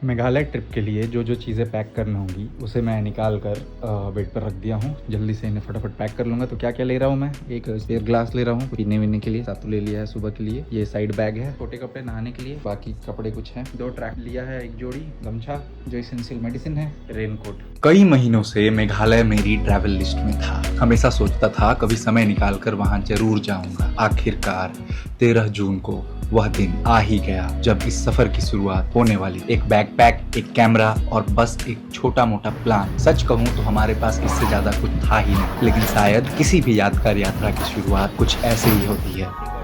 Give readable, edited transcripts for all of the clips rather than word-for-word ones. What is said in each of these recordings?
Meghalaya trip के लिए जो जो चीज़ें पैक करनी होंगी उसे मैं निकाल कर बेड पर रख दिया हूँ। जल्दी से इन्हें फटाफट पैक कर लूँगा। तो क्या क्या ले रहा हूँ मैं, एक स्पेयर ग्लास ले रहा हूँ पीने वीने के लिए, सातु ले लिया है सुबह के लिए, ये साइड बैग है, छोटे कपड़े नहाने के लिए, बाकी कपड़े कुछ हैं, 2 ट्रैक लिया है, एक जोड़ी गमछा जो एसेंशियल मेडिसिन है, रेनकोट। कई महीनों से मेघालय मेरी ट्रैवल लिस्ट में था। हमेशा सोचता था कभी समय निकाल कर वहाँ जरूर जाऊँगा। आखिरकार 13 जून को वह दिन आ ही गया जब इस सफर की शुरुआत होने वाली। एक बैकपैक, एक कैमरा और बस एक छोटा मोटा प्लान। सच कहूँ तो हमारे पास इससे ज्यादा कुछ था ही नहीं, लेकिन शायद किसी भी यादगार यात्रा की शुरुआत कुछ ऐसे ही होती है।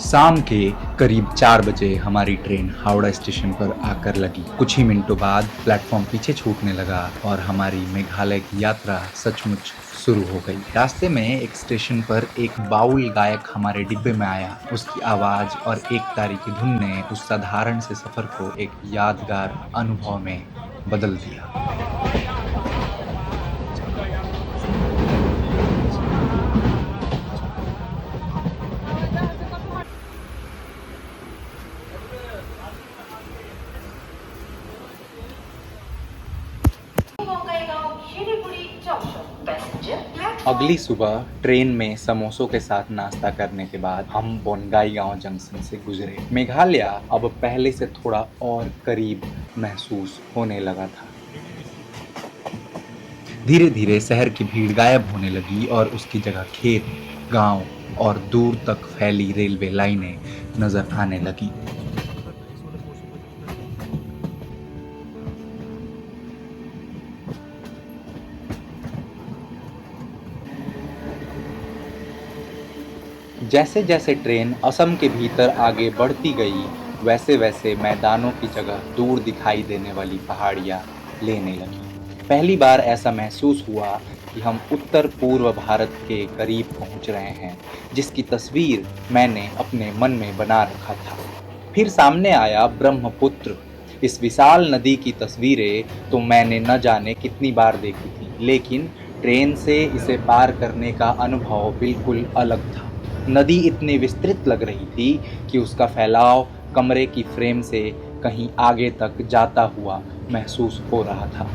शाम के करीब 4 बजे हमारी ट्रेन हावड़ा स्टेशन पर आकर लगी। कुछ ही मिनटों बाद प्लेटफॉर्म पीछे छूटने लगा और हमारी मेघालय की यात्रा सचमुच शुरू हो गई। रास्ते में एक स्टेशन पर एक बाउल गायक हमारे डिब्बे में आया। उसकी आवाज और एक तारी की धुन ने उस साधारण से सफर को एक यादगार अनुभव में बदल दिया। अगली सुबह ट्रेन में समोसों के साथ नाश्ता करने के बाद हम बोनगाई गांव जंक्शन से गुजरे। मेघालय अब पहले से थोड़ा और करीब महसूस होने लगा था। धीरे धीरे शहर की भीड़ गायब होने लगी और उसकी जगह खेत, गांव और दूर तक फैली रेलवे लाइनें नजर आने लगी। जैसे जैसे ट्रेन असम के भीतर आगे बढ़ती गई, वैसे वैसे मैदानों की जगह दूर दिखाई देने वाली पहाड़ियाँ लेने लगी। पहली बार ऐसा महसूस हुआ कि हम उत्तर पूर्व भारत के करीब पहुंच रहे हैं, जिसकी तस्वीर मैंने अपने मन में बना रखा था। फिर सामने आया ब्रह्मपुत्र। इस विशाल नदी की तस्वीरें तो मैंने न जाने कितनी बार देखी थी, लेकिन ट्रेन से इसे पार करने का अनुभव बिल्कुल अलग था। नदी इतनी विस्तृत लग रही थी कि उसका फैलाव कमरे की फ्रेम से कहीं आगे तक जाता हुआ महसूस हो रहा था।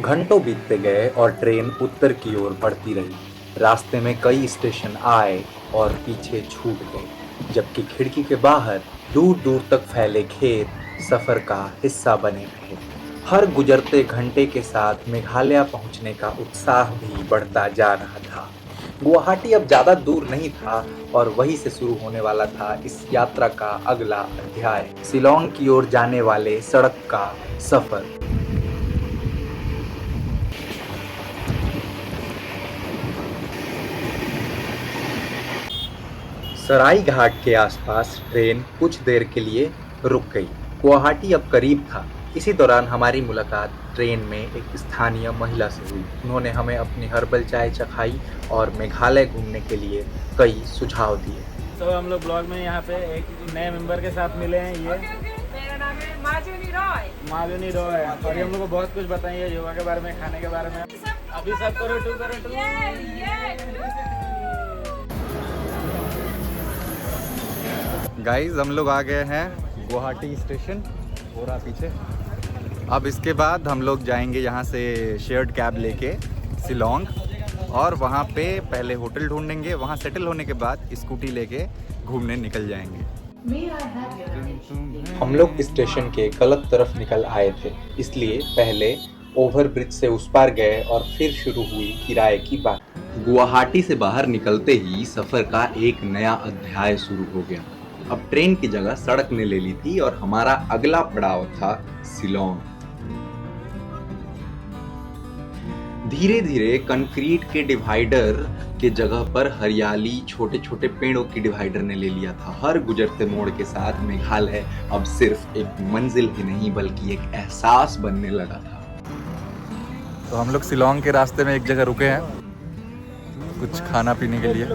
घंटों बीतते गए और ट्रेन उत्तर की ओर बढ़ती रही। रास्ते में कई स्टेशन आए और पीछे छूट गए, जबकि खिड़की के बाहर दूर दूर तक फैले खेत सफर का हिस्सा बने रहे। हर गुजरते घंटे के साथ मेघालय पहुंचने का उत्साह भी बढ़ता जा रहा था। गुवाहाटी अब ज्यादा दूर नहीं था और वहीं से शुरू होने वाला था इस यात्रा का अगला अध्याय, शिलोंग की ओर जाने वाले सड़क का सफर। सराई घाट के आसपास ट्रेन कुछ देर के लिए रुक गई। गुवाहाटी अब करीब था। इसी दौरान हमारी मुलाकात ट्रेन में एक स्थानीय महिला से हुई। उन्होंने हमें अपनी हर्बल चाय चखाई और मेघालय घूमने के लिए कई सुझाव दिए। तो हम लोग ब्लॉग में यहाँ पे एक नए मेंबर के साथ मिले हैं। ये मेरा नाम है मालूनी रॉय और ये हम लोग को बहुत कुछ बताएंगे योगा के बारे में, खाने के बारे में। अभी सब करो टू। गाइस हम लोग आ गए हैं गुवाहाटी स्टेशन, हो रहा पीछे। अब इसके बाद हम लोग जाएंगे यहाँ से शेयर्ड कैब लेके शिलोंग और वहाँ पे पहले होटल ढूंढेंगे। वहाँ सेटल होने के बाद स्कूटी लेके घूमने निकल जाएंगे। हम लोग स्टेशन के गलत तरफ निकल आए थे, इसलिए पहले ओवरब्रिज से उस पार गए और फिर शुरू हुई किराए की बात। गुवाहाटी से बाहर निकलते ही सफर का एक नया अध्याय शुरू हो गया। अब ट्रेन की जगह सड़क ने ले ली थी और हमारा अगला पड़ाव था शिलोंग। धीरे धीरे कंक्रीट के डिवाइडर के जगह पर हरियाली छोटे छोटे पेड़ों की डिवाइडर ने ले लिया था। हर गुजरते मोड़ के साथ मेघालय अब सिर्फ एक मंजिल ही नहीं बल्कि एक एहसास बनने लगा था। तो हम लोग शिलोंग के रास्ते में एक जगह रुके हैं कुछ खाना पीने के लिए।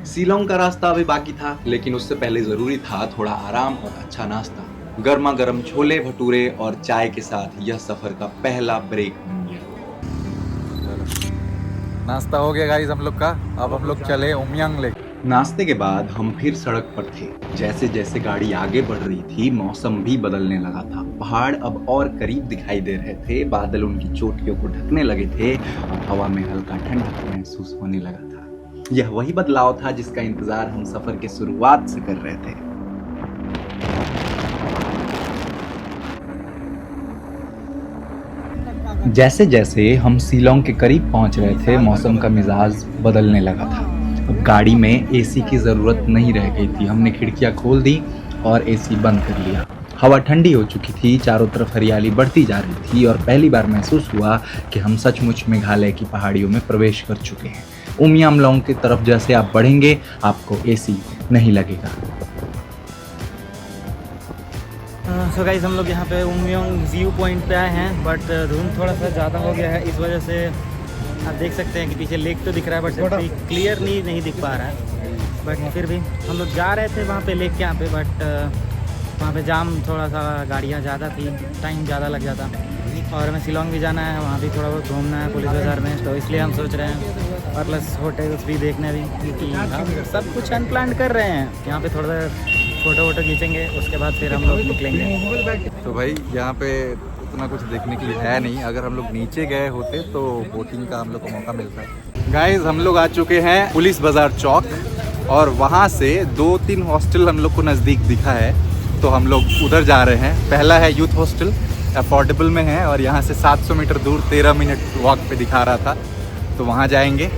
शिलोंग का रास्ता अभी बाकी था, लेकिन उससे पहले जरूरी था थोड़ा आराम और अच्छा नाश्ता। गर्मा गर्म छोले भटूरे और चाय के साथ यह सफर का पहला ब्रेक बन गया। नाश्ता हो गया गाइस हम लोग का। अब हम लोग चले उमियांग लेक। नाश्ते के बाद हम फिर सड़क पर थे। जैसे जैसे गाड़ी आगे बढ़ रही थी मौसम भी बदलने लगा था। पहाड़ अब और करीब दिखाई दे रहे थे, बादल उनकी चोटियों को ढकने लगे थे और हवा में हल्का ठंडक महसूस होने लगा था। यह वही बदलाव था जिसका इंतजार हम सफर के शुरुआत से कर रहे थे। जैसे जैसे हम शिलोंग के करीब पहुंच रहे थे मौसम का मिजाज बदलने लगा था। अब गाड़ी में एसी की ज़रूरत नहीं रह गई थी। हमने खिड़कियां खोल दी और एसी बंद कर लिया। हवा ठंडी हो चुकी थी, चारों तरफ हरियाली बढ़ती जा रही थी और पहली बार महसूस हुआ कि हम सचमुच मेघालय की पहाड़ियों में प्रवेश कर चुके हैं। उमियांग की तरफ जैसे आप बढ़ेंगे आपको एसी नहीं लगेगा। सो गाइस हम लोग यहाँ पे उमियांग व्यू पॉइंट पे आए हैं, बट धुंध थोड़ा सा ज़्यादा हो गया है, इस वजह से आप देख सकते हैं कि पीछे लेक तो दिख रहा है बट क्लियर नहीं दिख पा रहा है। बट फिर भी हम लोग जा रहे थे वहाँ पे लेक के यहाँ पे, बट वहाँ पे जाम थोड़ा सा गाड़ियाँ ज़्यादा थी, टाइम ज़्यादा लग जाता। और हमें शिलोंग भी जाना है, वहाँ भी थोड़ा बहुत घूमना है पुलिस बाज़ार में, तो इसलिए हम सोच रहे हैं और प्लस होटल्स भी देखने भी, क्योंकि हम सब कुछ अनप्लान कर रहे हैं। यहाँ पे थोड़ा फ़ोटो वोटो खींचेंगे, उसके बाद फिर हम लोग निकलेंगे। तो भाई यहाँ पे उतना कुछ देखने के लिए है नहीं। अगर हम लोग नीचे गए होते तो बोटिंग का हम लोग को मौका मिलता। गाइस हम लोग आ चुके हैं पुलिस बाज़ार चौक और वहाँ से 2-3 हॉस्टल हम लोग को नज़दीक दिखा है, तो हम लोग उधर जा रहे हैं। पहला है यूथ हॉस्टल, अफोर्डेबल में है और यहाँ से 700 मीटर दूर 13 मिनट वॉक पे दिखा रहा था, तो वहाँ जाएंगे।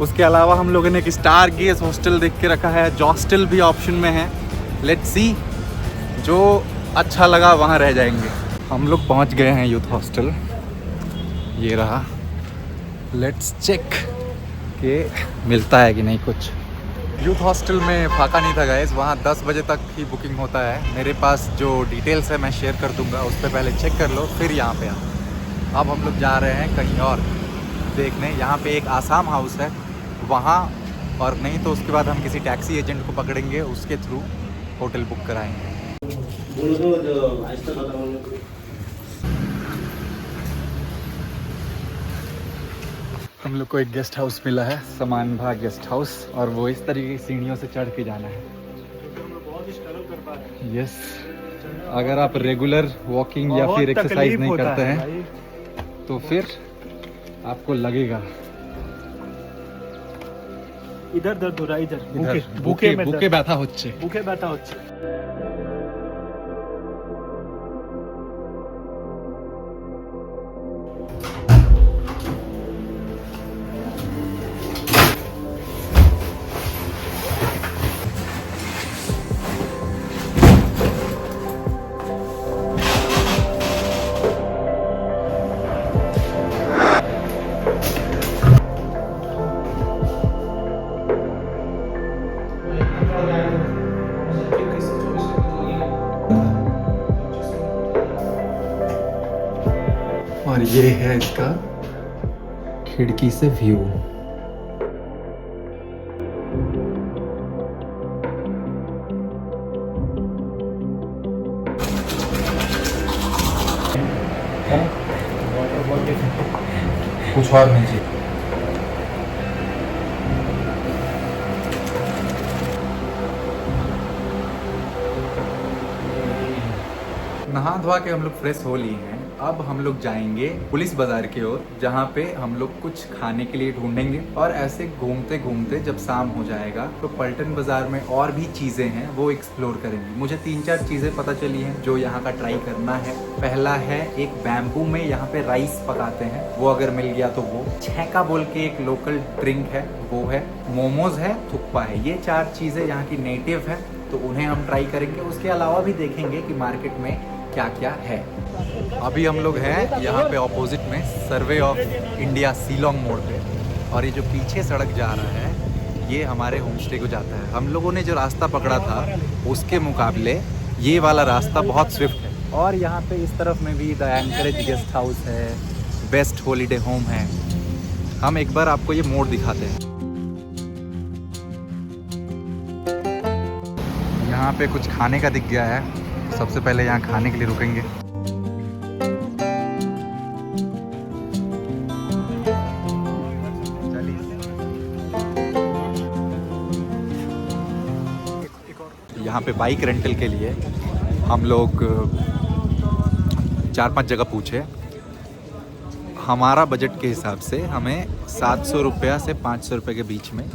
उसके अलावा हम लोगों ने एक स्टार गेज हॉस्टल देख के रखा है, जॉस्टल भी ऑप्शन में है। लेट्स सी, जो अच्छा लगा वहाँ रह जाएंगे। हम लोग पहुँच गए हैं यूथ हॉस्टल, ये रहा। लेट्स चेक कि मिलता है कि नहीं कुछ। यूथ हॉस्टल में फाका नहीं था गाइस, वहाँ 10 बजे तक ही बुकिंग होता है। मेरे पास जो डिटेल्स है मैं शेयर कर दूंगा, उस पर पहले चेक कर लो फिर यहाँ पे आओ। अब हम लोग जा रहे हैं कहीं और देखने। यहाँ पे एक आसाम हाउस है वहाँ, और नहीं तो उसके बाद हम किसी टैक्सी एजेंट को पकड़ेंगे, उसके थ्रू होटल बुक कराएंगे। हम लोग को एक गेस्ट हाउस मिला है, समान भाग गेस्ट हाउस, और वो इस तरीके की सीढ़ियों से चढ़ के जाना है। यस, अगर आप रेगुलर वॉकिंग या फिर एक्सरसाइज नहीं करते हैं तो फिर आपको लगेगा। इधर दर्द हो रहा है, इधर बुके बैठा होच्छे। बुके बैठा होच्छे। और ये है इसका खिड़की से व्यू। कुछ और नहीं चाहिए। नहा धोआ के हम लोग फ्रेश हो लिए हैं। अब हम लोग जाएंगे पुलिस बाजार की ओर, जहाँ पे हम लोग कुछ खाने के लिए ढूंढेंगे और ऐसे घूमते घूमते जब शाम हो जाएगा तो पलटन बाजार में और भी चीज़ें हैं वो एक्सप्लोर करेंगे। मुझे 3-4 चीज़ें पता चली हैं जो यहाँ का ट्राई करना है। पहला है एक बैम्बू में यहाँ पे राइस पकाते हैं, वो अगर मिल गया तो वो। छेका बोल के एक लोकल ड्रिंक है वो है। मोमोज है, थुक्पा है। ये 4 चीज़ें यहाँ की नेटिव है, तो उन्हें हम ट्राई करेंगे। उसके अलावा भी देखेंगे कि मार्केट में क्या क्या है। अभी हम लोग हैं यहाँ पे ऑपोजिट में सर्वे ऑफ इंडिया शिलोंग मोड़ पे, और ये जो पीछे सड़क जा रहा है ये हमारे होम स्टे को जाता है। हम लोगों ने जो रास्ता पकड़ा था उसके मुकाबले ये वाला रास्ता बहुत स्विफ्ट है। और यहाँ पे इस तरफ में भी द एंकरेज गेस्ट हाउस है, बेस्ट हॉलीडे होम है। हम एक बार आपको ये मोड़ दिखाते हैं। यहाँ पे कुछ खाने का दिख गया है, सबसे पहले यहाँ खाने के लिए रुकेंगे। यहाँ पे बाइक रेंटल के लिए हम लोग 4-5 जगह पूछे। हमारा बजट के हिसाब से हमें 700 रुपया से 500 रुपये के बीच में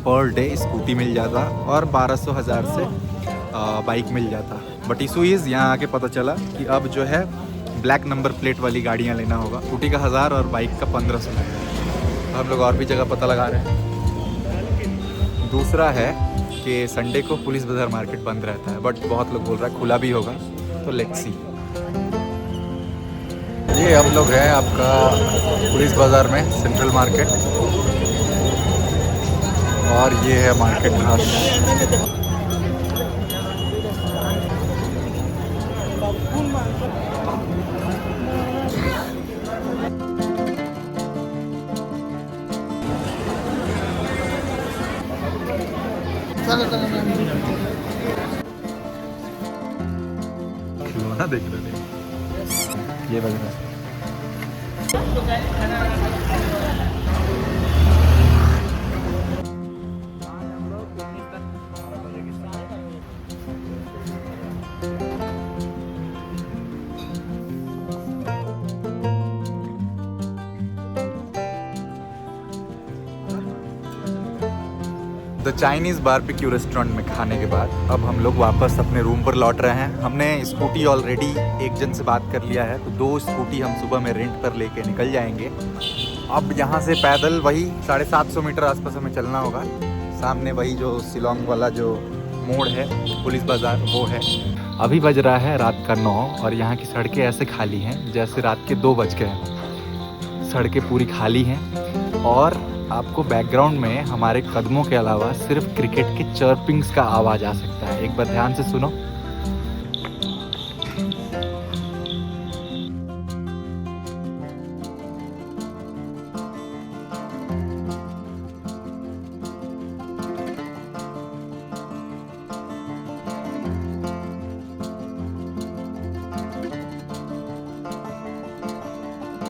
पर डे स्कूटी मिल जाता और 1200-1000 से बाइक मिल जाता। बट इशू इज़ यहाँ आके पता चला कि अब जो है ब्लैक नंबर प्लेट वाली गाड़ियाँ लेना होगा। स्कूटी का 1000 और बाइक का 1500 लगेगा। हम लोग और भी जगह पता लगा रहे हैं। दूसरा है कि संडे को पुलिस बाज़ार मार्केट बंद रहता है, बट बहुत लोग बोल रहा है खुला भी होगा, तो लेट्स सी। ये हम लोग हैं आपका पुलिस बाज़ार में, सेंट्रल मार्केट, और ये है मार्केट घाट। खिलौना देख रहे थे, ये लग रहा है। द चाइनीज़ बारबेक्यू रेस्टोरेंट में खाने के बाद अब हम लोग वापस अपने रूम पर लौट रहे हैं। हमने स्कूटी ऑलरेडी एक जन से बात कर लिया है, तो 2 स्कूटी हम सुबह में रेंट पर लेके निकल जाएंगे। अब यहाँ से पैदल वही 750 मीटर आसपास हमें चलना होगा। सामने वही जो शिलोंग वाला जो मोड़ है पुलिस बाज़ार, वो है। अभी बज रहा है रात का 9 और यहाँ की सड़कें ऐसे खाली हैं जैसे रात के 2 बज गए हैं। सड़कें पूरी खाली हैं और आपको बैकग्राउंड में हमारे कदमों के अलावा सिर्फ क्रिकेट के चर्पिंग्स का आवाज़ आ सकता है। एक बार ध्यान से सुनो।